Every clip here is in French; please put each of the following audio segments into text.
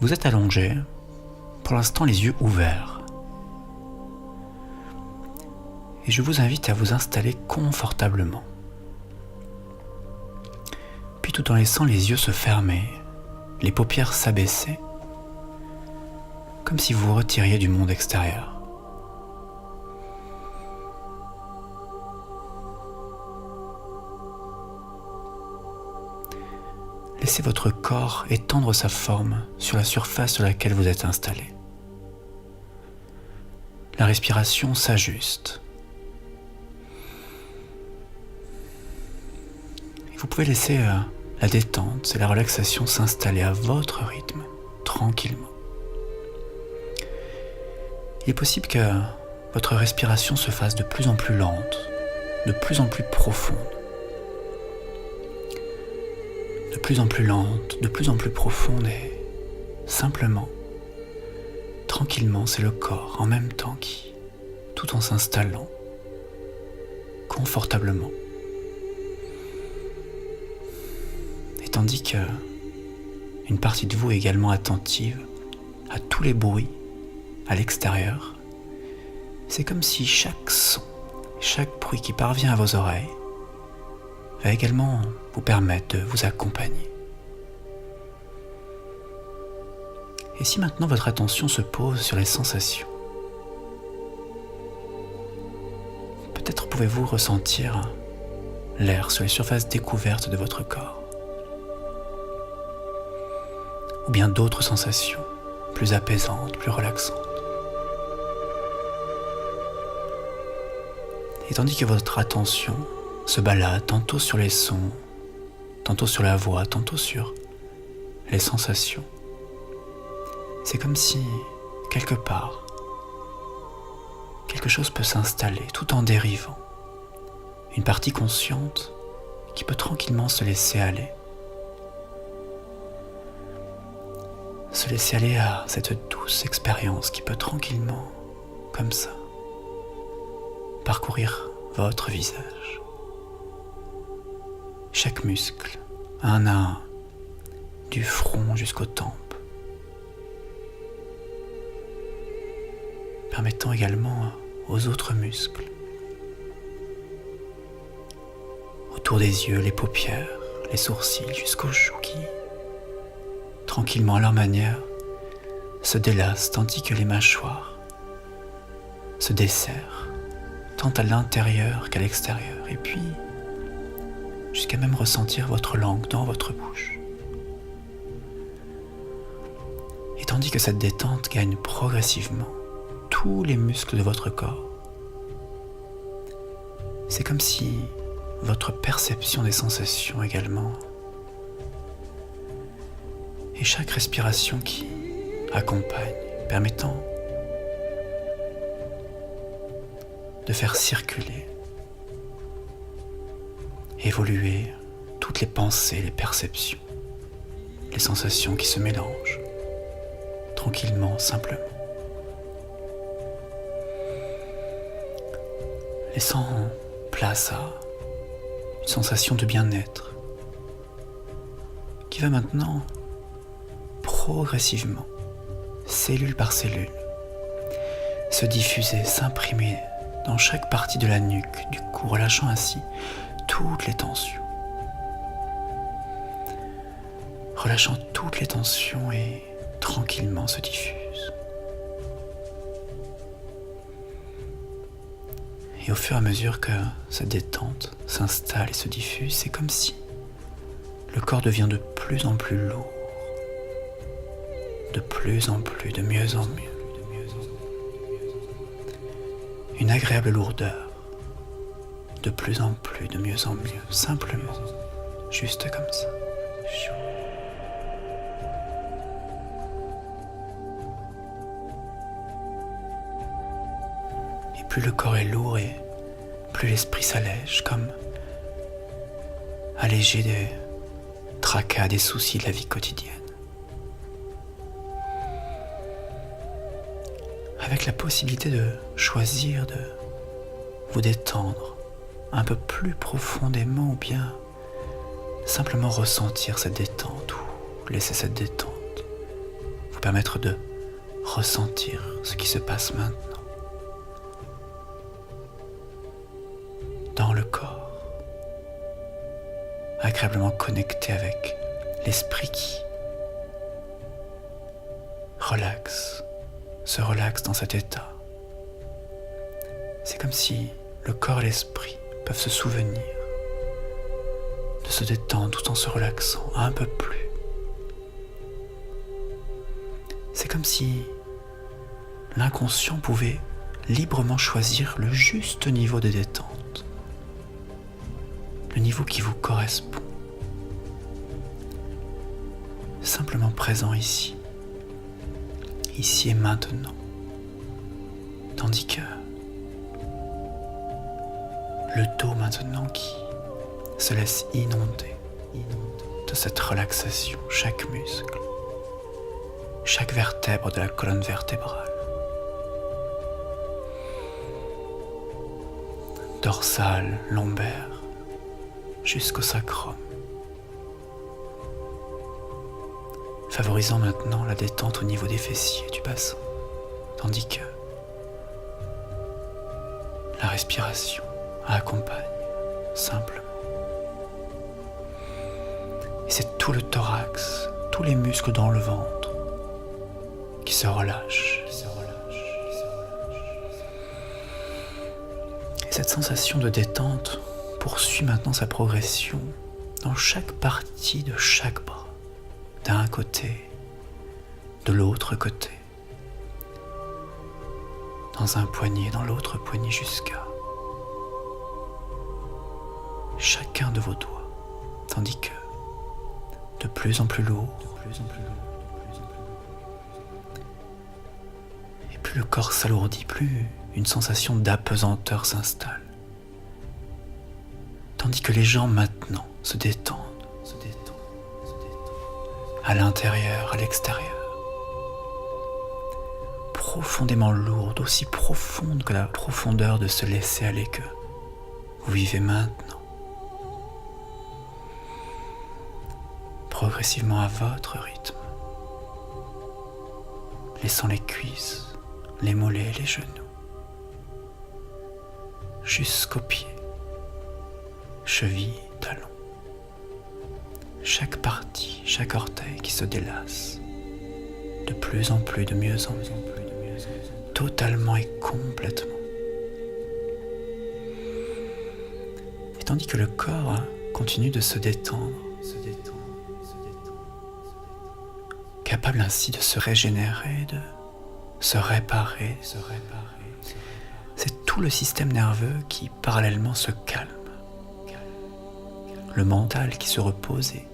Vous êtes allongé, pour l'instant les yeux ouverts. Et je vous invite à vous installer confortablement. Puis tout en laissant les yeux se fermer, les paupières s'abaisser, comme si vous vous retiriez du monde extérieur. Laissez votre corps étendre sa forme sur la surface sur laquelle vous êtes installé. La respiration s'ajuste. Et vous pouvez laisser la détente et la relaxation s'installer à votre rythme, tranquillement. Il est possible que votre respiration se fasse de plus en plus lente, de plus en plus profonde. De plus en plus lente, de plus en plus profonde et simplement, tranquillement, c'est le corps en même temps qui, tout en s'installant, confortablement. Et tandis que une partie de vous est également attentive à tous les bruits à l'extérieur, c'est comme si chaque son, chaque bruit qui parvient à vos oreilles va également vous permettre de vous accompagner. Et si maintenant votre attention se pose sur les sensations, peut-être pouvez-vous ressentir l'air sur les surfaces découvertes de votre corps, ou bien d'autres sensations plus apaisantes, plus relaxantes. Et tandis que votre attention se balade tantôt sur les sons, tantôt sur la voix, tantôt sur les sensations, c'est comme si, quelque part, quelque chose peut s'installer tout en dérivant. Une partie consciente qui peut tranquillement se laisser aller. Se laisser aller à cette douce expérience qui peut tranquillement, comme ça, parcourir votre visage. Chaque muscle, un à un, du front jusqu'aux tempes, permettant également aux autres muscles, autour des yeux, les paupières, les sourcils, jusqu'aux joues qui, tranquillement à leur manière, se délassent tandis que les mâchoires se desserrent, tant à l'intérieur qu'à l'extérieur, et puis jusqu'à même ressentir votre langue dans votre bouche. Et tandis que cette détente gagne progressivement tous les muscles de votre corps, c'est comme si votre perception des sensations également, et chaque respiration qui accompagne, permettant de faire circuler, évoluer toutes les pensées, les perceptions, les sensations qui se mélangent, tranquillement, simplement. Laissant place à une sensation de bien-être qui va maintenant progressivement, cellule par cellule, se diffuser, s'imprimer dans chaque partie de la nuque, du cou, relâchant ainsi toutes les tensions. Relâchant toutes les tensions et tranquillement se diffuse. Et au fur et à mesure que cette détente s'installe et se diffuse, c'est comme si le corps devient de plus en plus lourd, de plus en plus, de mieux en mieux. Une agréable lourdeur, de plus en plus, de mieux en mieux, simplement, juste comme ça. Et plus le corps est lourd et plus l'esprit s'allège, comme allégé des tracas, des soucis de la vie quotidienne. Avec la possibilité de choisir de vous détendre un peu plus profondément ou bien simplement ressentir cette détente ou laisser cette détente permettre de ressentir ce qui se passe maintenant dans le corps, agréablement connecté avec l'esprit qui se relaxe dans cet état. C'est comme si le corps et l'esprit peuvent se souvenir de se détendre tout en se relaxant un peu plus. C'est comme si l'inconscient pouvait librement choisir le juste niveau de détente, le niveau qui vous correspond, simplement présent ici et maintenant, tandis que le dos maintenant qui se laisse inonder de cette relaxation, chaque muscle, chaque vertèbre de la colonne vertébrale, dorsale, lombaire, jusqu'au sacrum, favorisant maintenant la détente au niveau des fessiers du bassin, tandis que la respiration accompagne simplement. Et c'est tout le thorax, tous les muscles dans le ventre qui se relâchent. Et cette sensation de détente poursuit maintenant sa progression dans chaque partie de chaque bras, d'un côté, de l'autre côté, dans un poignet, dans l'autre poignet, jusqu'à chacun de vos doigts, tandis que de plus en plus lourd, et plus le corps s'alourdit, plus une sensation d'apesanteur s'installe, tandis que les jambes maintenant se détendent, à l'intérieur, à l'extérieur, profondément lourdes, aussi profondes que la profondeur de ce laisser aller que vous vivez maintenant, progressivement à votre rythme, laissant les cuisses, les mollets, les genoux, jusqu'aux pieds, chevilles, talons, chaque partie, chaque orteil qui se délasse, de plus en plus, de mieux en mieux, totalement et complètement. Et tandis que le corps continue de se détendre, capable ainsi de se régénérer, de se réparer, c'est tout le système nerveux qui parallèlement se calme, le mental qui se repose et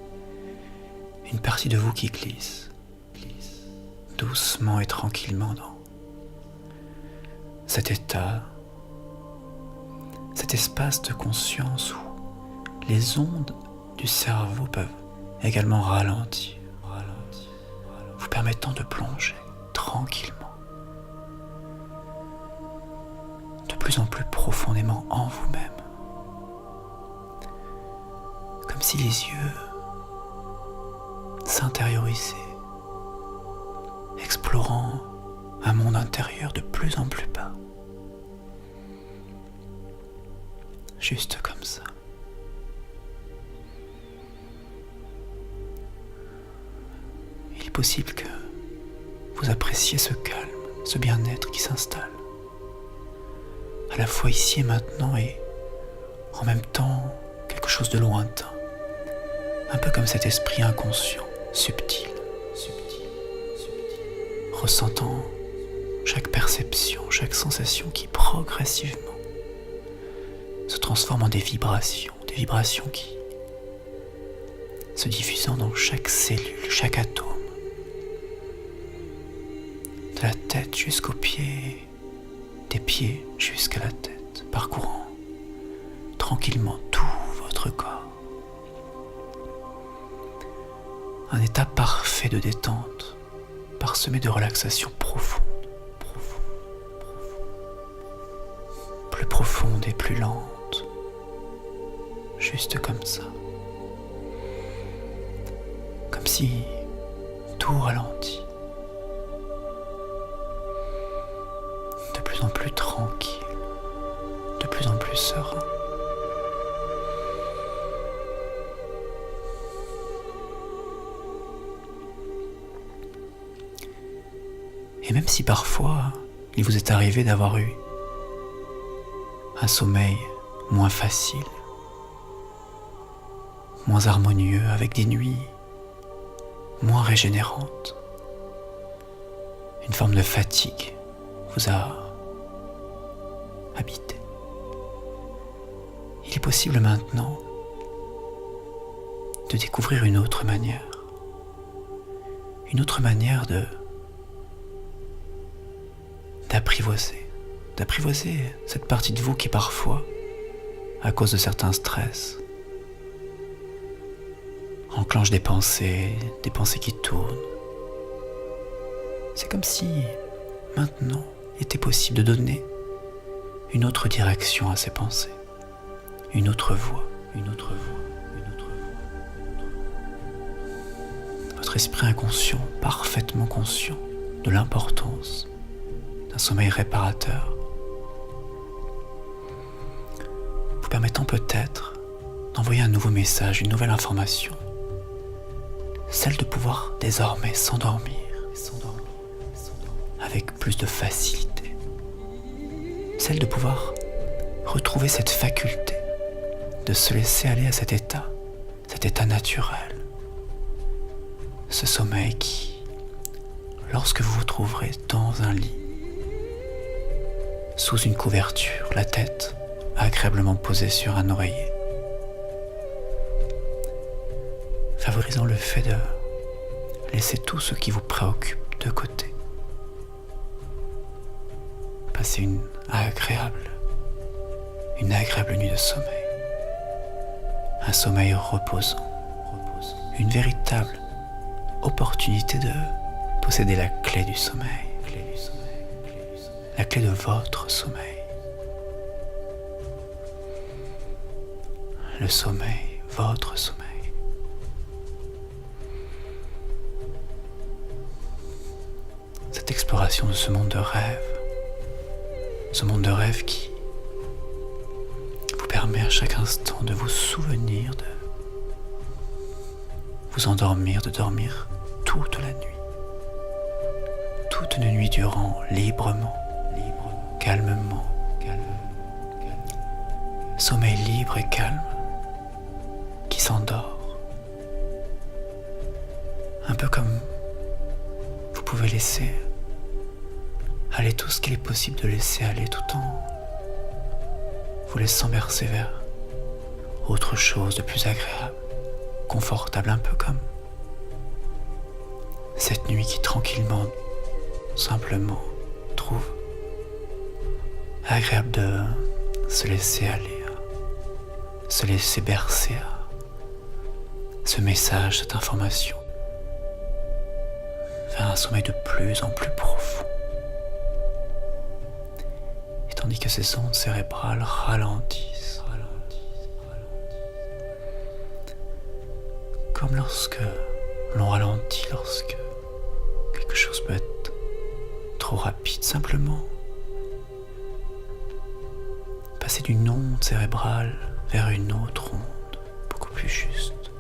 une partie de vous qui glisse doucement et tranquillement dans cet état, cet espace de conscience où les ondes du cerveau peuvent également ralentir, vous permettant de plonger tranquillement, de plus en plus profondément en vous-même, comme si les yeux s'intériorisaient, explorant un monde intérieur de plus en plus bas, juste comme ça. Il est possible que vous appréciez ce calme, ce bien-être qui s'installe, à la fois ici et maintenant, et en même temps quelque chose de lointain, un peu comme cet esprit inconscient, subtil, ressentant chaque perception, chaque sensation qui progressivement se transforme en des vibrations qui se diffusant dans chaque cellule, chaque atome, de la tête jusqu'aux pieds, des pieds jusqu'à la tête, parcourant tranquillement tout votre corps. Un état parfait de détente, parsemé de relaxation profonde, plus profonde et plus lente, juste comme ça. Comme si tout ralentit, plus en plus tranquille, de plus en plus serein. Et même si parfois il vous est arrivé d'avoir eu un sommeil moins facile, moins harmonieux, avec des nuits moins régénérantes, une forme de fatigue vous a habité. Il est possible maintenant de découvrir une autre manière d'apprivoiser cette partie de vous qui parfois, à cause de certains stress, enclenche des pensées qui tournent. C'est comme si maintenant il était possible de donner une autre direction à ces pensées, une autre voie. Votre esprit inconscient, parfaitement conscient de l'importance d'un sommeil réparateur, vous permettant peut-être d'envoyer un nouveau message, une nouvelle information, celle de pouvoir désormais s'endormir avec plus de facilité, celle de pouvoir retrouver cette faculté de se laisser aller à cet état naturel, ce sommeil qui, lorsque vous vous trouverez dans un lit, sous une couverture, la tête agréablement posée sur un oreiller, favorisant le fait de laisser tout ce qui vous préoccupe de côté. Passer une agréable nuit de sommeil. Un sommeil reposant. Une véritable opportunité de posséder la clé du sommeil. La clé de votre sommeil. Le sommeil, votre sommeil. Cette exploration de ce monde de rêve qui vous permet à chaque instant de vous souvenir, de vous endormir, de dormir toute la nuit. Toute une nuit durant, librement, calmement. Sommeil libre et calme qui s'endort. Un peu comme vous pouvez laisser aller tout ce qu'il est possible de laisser aller, tout en vous laissant bercer vers autre chose de plus agréable, confortable, un peu comme cette nuit qui tranquillement, simplement trouve agréable de se laisser aller, se laisser bercer à ce message, cette information, vers un sommeil de plus en plus profond. Et tandis que ces ondes cérébrales ralentissent, comme lorsque l'on ralentit, lorsque quelque chose peut être trop rapide, simplement passer d'une onde cérébrale vers une autre onde, beaucoup plus juste,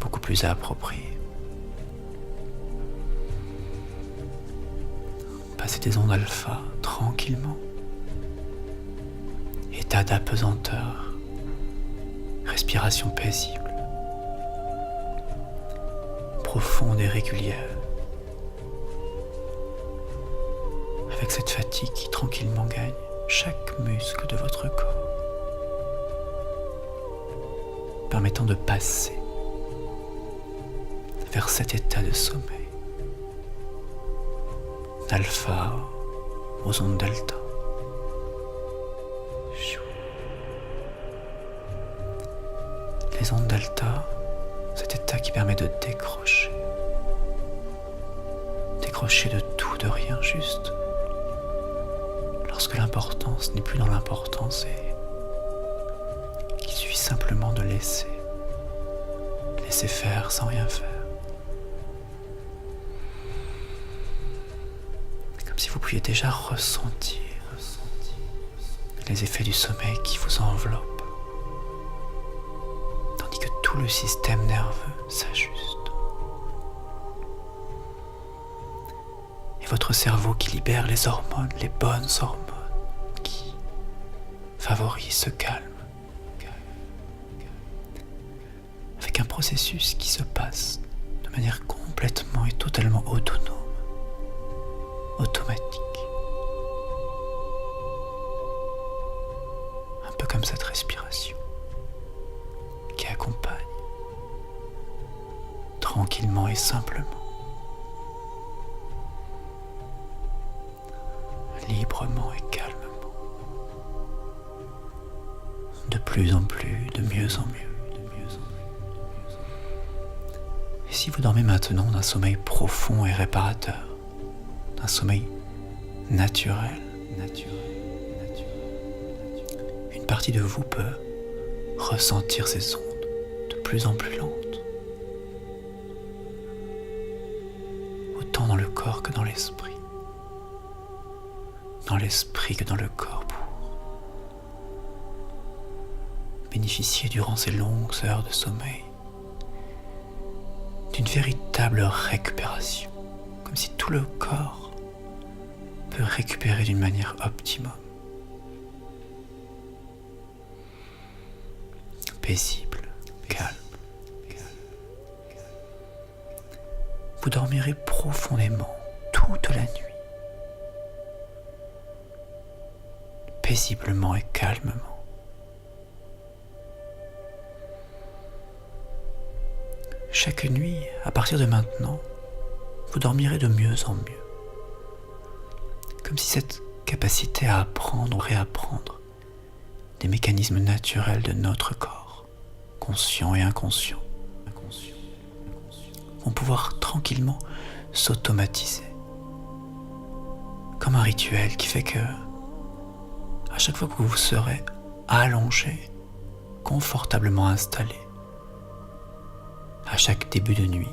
beaucoup plus appropriée. Passer des ondes alpha tranquillement, état d'apesanteur, respiration paisible, profonde et régulière, avec cette fatigue qui tranquillement gagne chaque muscle de votre corps, permettant de passer vers cet état de sommeil, d'alpha aux ondes delta. Les ondes delta, cet état qui permet de décrocher de tout, de rien, juste lorsque l'importance n'est plus dans l'importance et qu'il suffit simplement de laisser faire sans rien faire. Comme si vous pouviez déjà ressentir les effets du sommeil qui vous enveloppent, tandis que tout le système nerveux s'ajuste. Et votre cerveau qui libère les hormones, les bonnes hormones, qui favorisent ce calme, avec un processus qui se passe de manière complètement et totalement autonome, automatique. Un peu comme cette respiration qui accompagne tranquillement et simplement, librement et calmement, de plus en plus, de mieux en mieux. Et si vous dormez maintenant d'un sommeil profond et réparateur, d'un sommeil naturel, une partie de vous peut ressentir ces ondes de plus en plus lentes, autant dans le corps que dans l'esprit, que dans le corps, pour bénéficier durant ces longues heures de sommeil d'une véritable récupération, comme si tout le corps peut récupérer d'une manière optimum, paisible, calme. Vous dormirez profondément toute la nuit, paisiblement et calmement. Chaque nuit, à partir de maintenant, vous dormirez de mieux en mieux. Comme si cette capacité à apprendre ou réapprendre des mécanismes naturels de notre corps, conscients et inconscients, vont pouvoir tranquillement s'automatiser. Comme un rituel qui fait que, à chaque fois que vous serez allongé, confortablement installé, à chaque début de nuit,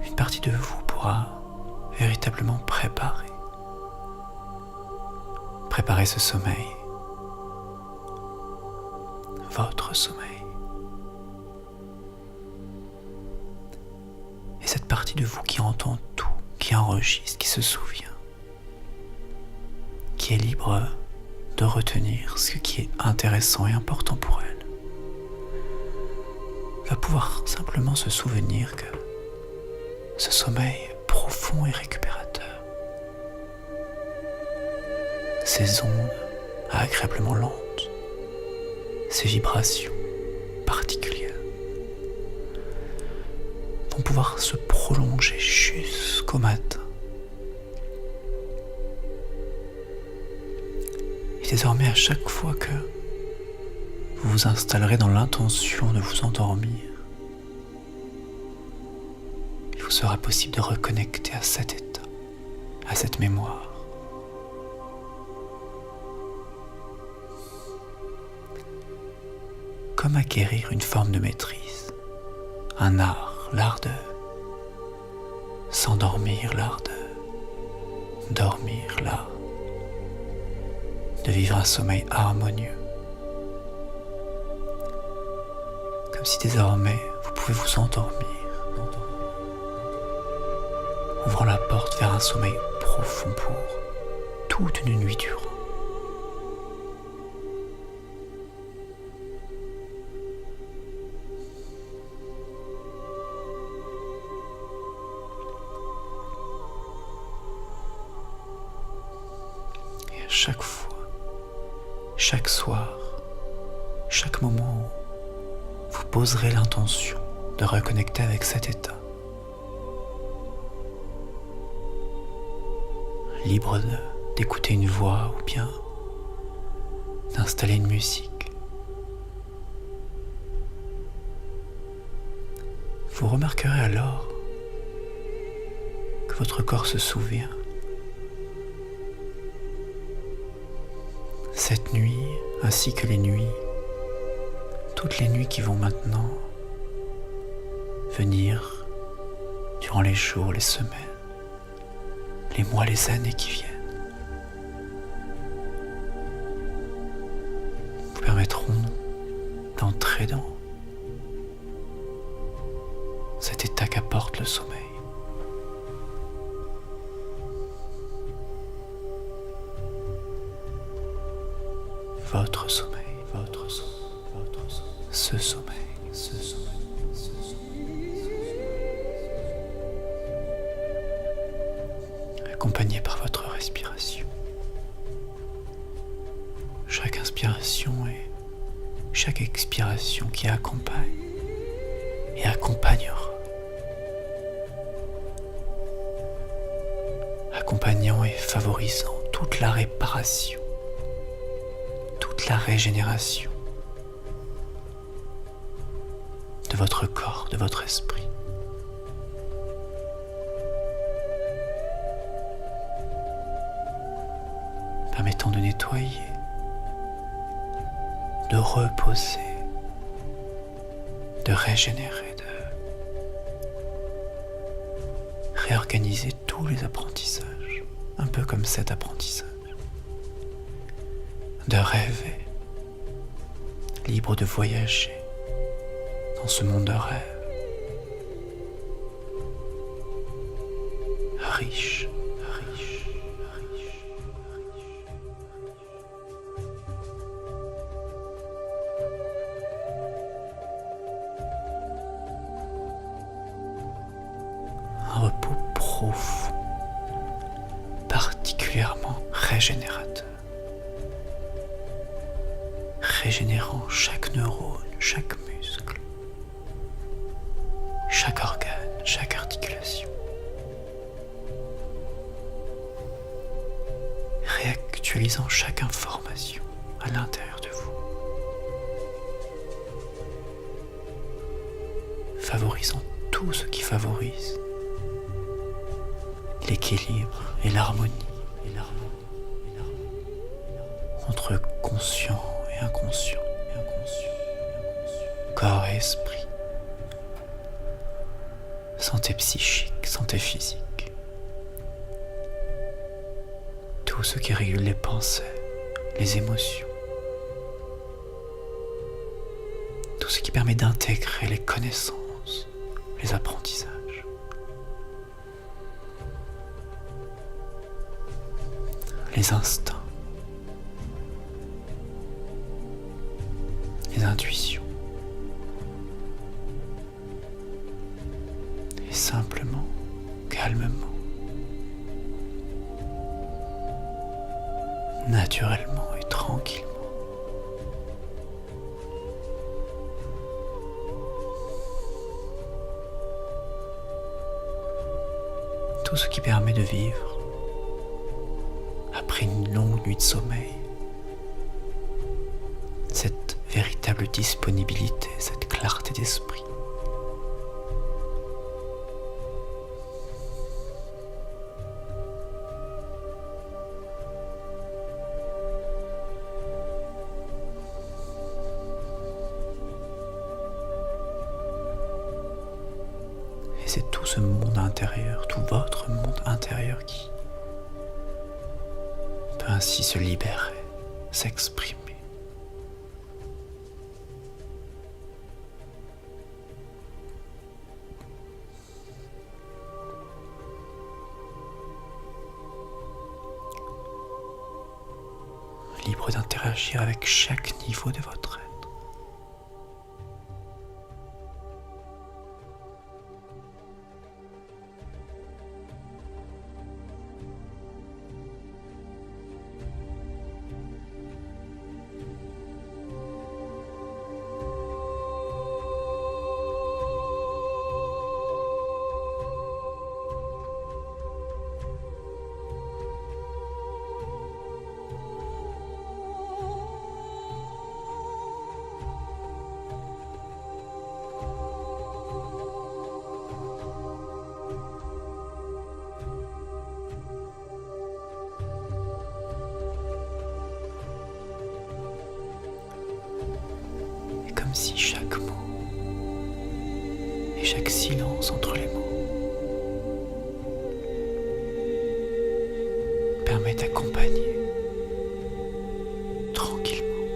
une partie de vous pourra véritablement préparer ce sommeil, votre sommeil. Et cette partie de vous qui entend tout, qui enregistre, qui se souvient, qui est libre de retenir ce qui est intéressant et important pour elle, va pouvoir simplement se souvenir que ce sommeil profond et récupérateur, ces ondes agréablement lentes, ces vibrations particulières, vont pouvoir se prolonger jusqu'au matin. Et désormais, à chaque fois que vous vous installerez dans l'intention de vous endormir, il vous sera possible de reconnecter à cet état, à cette mémoire. Comme acquérir une forme de maîtrise, un art, l'art de s'endormir, l'art de dormir, l'art de vivre un sommeil harmonieux. Comme si désormais vous pouvez vous endormir, ouvrant la porte vers un sommeil profond pour toute une nuit durant. Et à chaque fois, chaque soir, chaque moment où vous poserez l'intention de reconnecter avec cet état, libre d'écouter une voix ou bien d'installer une musique. Vous remarquerez alors que votre corps se souvient. Cette nuit, ainsi que les nuits, toutes les nuits qui vont maintenant venir durant les jours, les semaines, les mois, les années qui viennent vous permettront d'entrer dans cet état qu'apporte le sommeil. Votre sommeil, votre sommeil, votre sommeil, ce sommeil, ce sommeil, ce sommeil. Accompagné par votre respiration. Chaque inspiration et chaque expiration qui accompagne et accompagnera. Accompagnant et favorisant toute la réparation, toute la régénération de votre corps, de votre esprit. Permettant de nettoyer, de reposer, de régénérer, de réorganiser tous les apprentissages, un peu comme cet apprentissage, de rêver, libre de voyager dans ce monde de rêve, riche, riche, riche. Un repos profond, particulièrement régénérateur, régénérant chaque neurone, chaque muscle, chaque organe, chaque articulation, réactualisant chaque information à l'intérieur de vous, favorisant tout ce qui favorise l'équilibre et l'harmonie entre conscient et inconscient, corps et esprit, santé psychique, santé physique, tout ce qui régule les pensées, les émotions, tout ce qui permet d'intégrer les connaissances, les apprentissages. Les instincts, les intuitions, et simplement, calmement, naturellement et tranquillement, tout ce qui permet de vivre après une longue nuit de sommeil, cette véritable disponibilité, cette clarté d'esprit. Et c'est tout ce monde intérieur, tout votre monde intérieur qui peut ainsi se libérer, s'exprimer. Libre d'interagir avec chaque niveau de votre être. Comme si chaque mot et chaque silence entre les mots permet d'accompagner tranquillement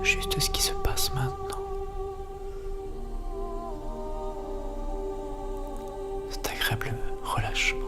juste ce qui se passe maintenant. Cet agréable relâchement.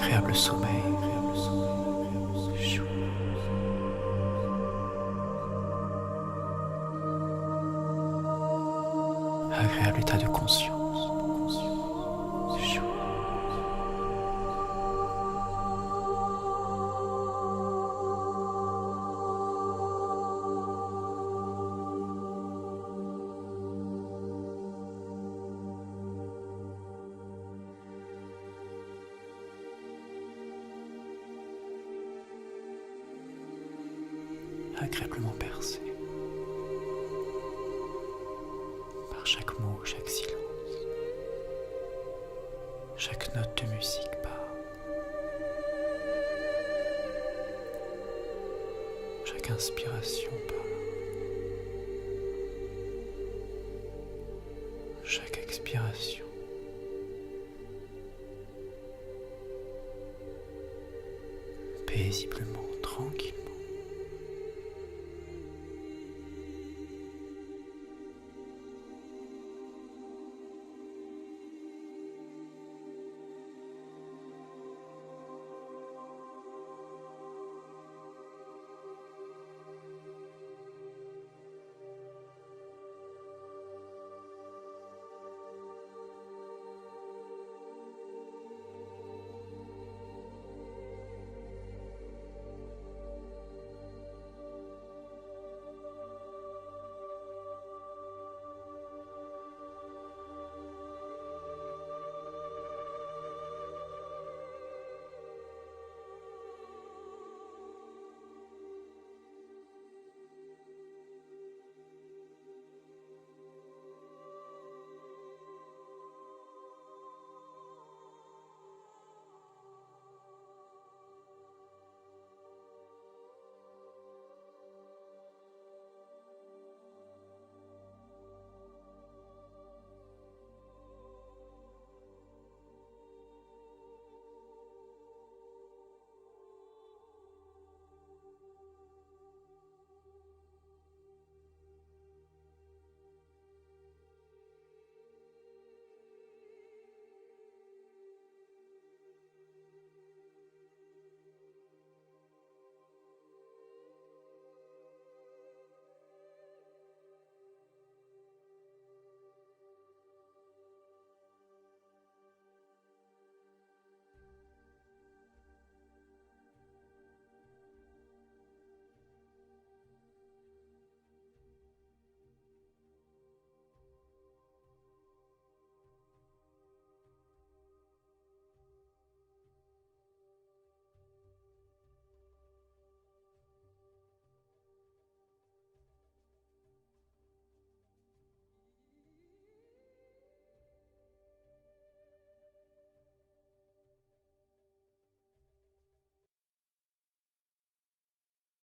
Agréable sommeil. Chou. Agréable état de conscience. Chou. Agréablement bercé par chaque mot, chaque silence, chaque note de musique part, chaque inspiration part, chaque expiration. Paisiblement.